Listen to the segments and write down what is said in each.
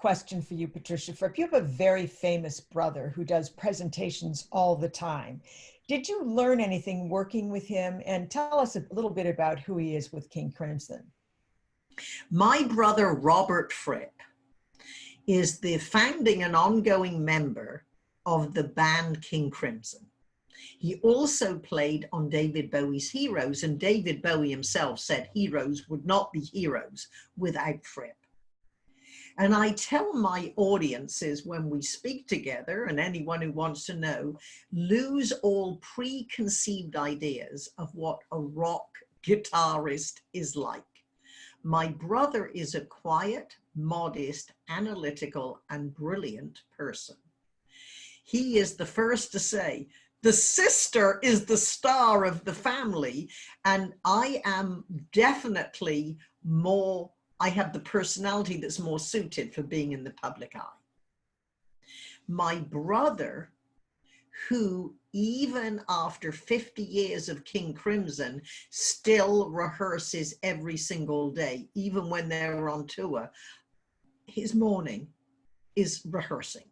question for you, Patricia Fripp. You have a very famous brother who does presentations all the time. Did you learn anything working with him? And tell us a little bit about who he is with King Crimson. My brother, Robert Fripp, is the founding and ongoing member of the band King Crimson. He also played on David Bowie's Heroes, and David Bowie himself said Heroes would not be Heroes without Fripp. And I tell my audiences when we speak together, and anyone who wants to know, lose all preconceived ideas of what a rock guitarist is like. My brother is a quiet, modest, analytical, and brilliant person. He is the first to say, the sister is the star of the family, and I am definitely more, I have the personality that's more suited for being in the public eye. My brother, who even after 50 years of King Crimson still rehearses every single day, even when they're on tour, his morning is rehearsing.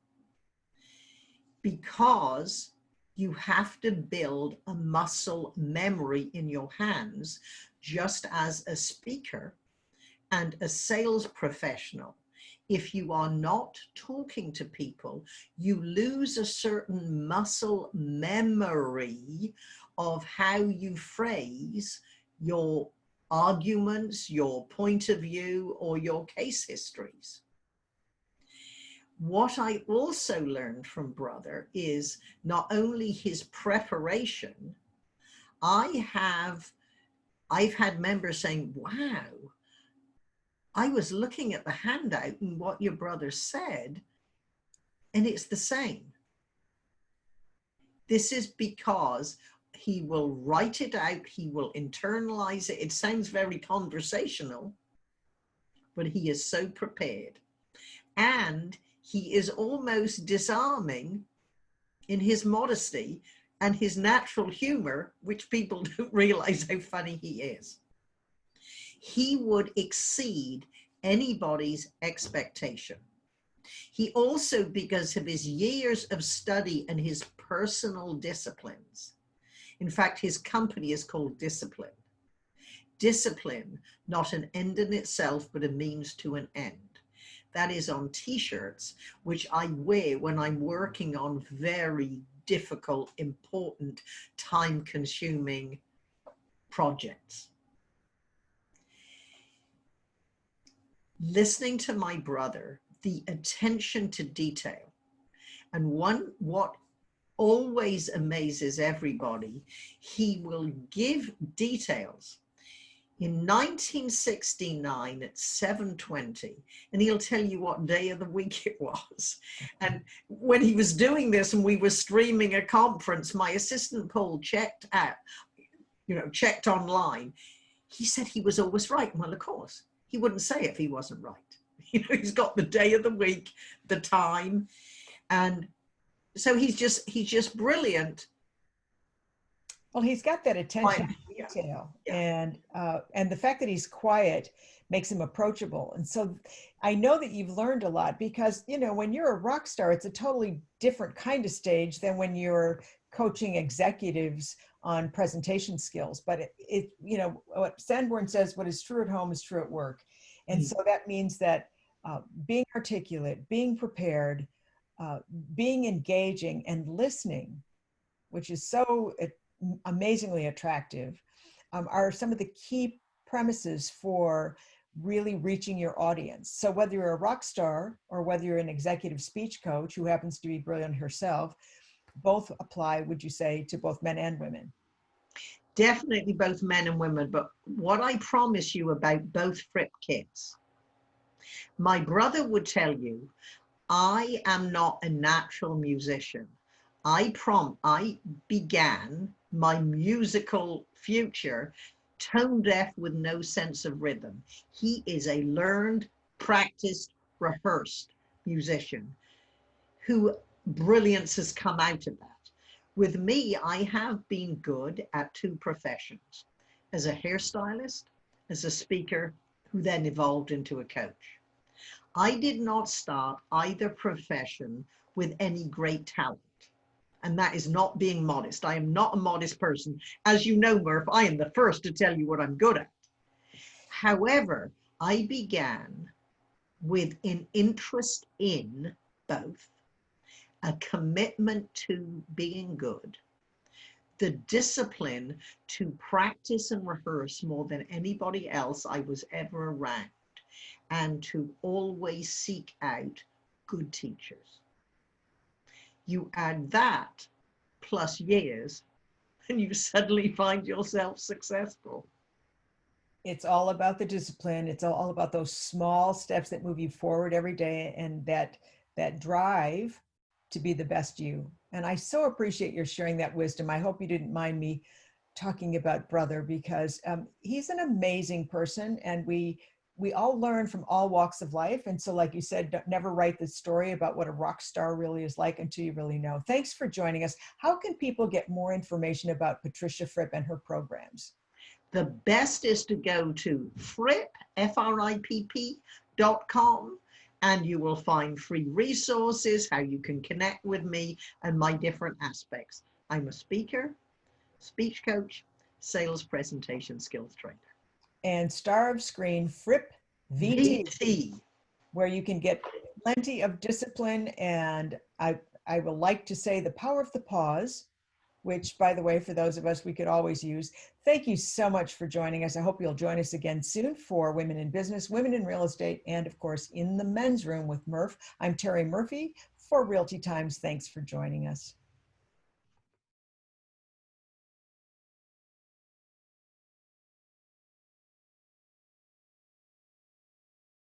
Because you have to build a muscle memory in your hands, just as a speaker and a sales professional. If you are not talking to people, you lose a certain muscle memory of how you phrase your arguments, your point of view, or your case histories. What I also learned from Brother is not only his preparation. I've had members saying, wow, I was looking at the handout and what your brother said, and it's the same. This is because he will write it out, he will internalize it. It sounds very conversational, but he is so prepared. And he is almost disarming in his modesty and his natural humor, which people don't realize how funny he is. He would exceed anybody's expectation. He also, because of his years of study and his personal disciplines, in fact, his company is called Discipline. Discipline, not an end in itself, but a means to an end. That is on t-shirts, which I wear when I'm working on very difficult, important, time-consuming projects. Listening to my brother, the attention to detail, and what always amazes everybody, he will give details. In 1969 at 7:20, and he'll tell you what day of the week it was. And when he was doing this and we were streaming a conference, my assistant Paul checked online. He said he was always right. Well, of course, he wouldn't say it if he wasn't right. He's got the day of the week, the time. And so he's just brilliant. Well, he's got that attention to detail, and the fact that he's quiet makes him approachable. And so I know that you've learned a lot, because when you're a rock star, it's a totally different kind of stage than when you're coaching executives on presentation skills. But what Sanborn says, what is true at home is true at work. And so that means that being articulate, being prepared, being engaging, and listening, which is so amazingly attractive, are some of the key premises for really reaching your audience. So whether you're a rock star or whether you're an executive speech coach who happens to be brilliant herself, both apply, would you say, to both men and women? Definitely both men and women. But what I promise you about both Fripp kids, my brother would tell you, I am not a natural musician. I began my musical future tone deaf with no sense of rhythm. He is a learned, practiced, rehearsed musician who brilliance has come out of that. With me, I have been good at two professions, as a hairstylist, as a speaker, who then evolved into a coach. I did not start either profession with any great talent. And that is not being modest. I am not a modest person. As you know, Murph, I am the first to tell you what I'm good at. However, I began with an interest in both, a commitment to being good, the discipline to practice and rehearse more than anybody else I was ever around, and to always seek out good teachers. You add that plus years, and you suddenly find yourself successful. It's all about the discipline. It's all about those small steps that move you forward every day, and that drive to be the best you. And I so appreciate your sharing that wisdom. I hope you didn't mind me talking about brother, because he's an amazing person, and we all learn from all walks of life. And so, like you said, never write the story about what a rock star really is like until you really know. Thanks for joining us. How can people get more information about Patricia Fripp and her programs? The best is to go to Fripp, FRIPP.com, and you will find free resources, how you can connect with me and my different aspects. I'm a speaker, speech coach, sales presentation skills trainer. And star of screen, Fripp VT, where you can get plenty of discipline. And I will like to say the power of the pause, which, by the way, for those of us, we could always use. Thank you so much for joining us. I hope you'll join us again soon for Women in Business, Women in Real Estate, and of course, in the men's room with Murph. I'm Terry Murphy for Realty Times. Thanks for joining us.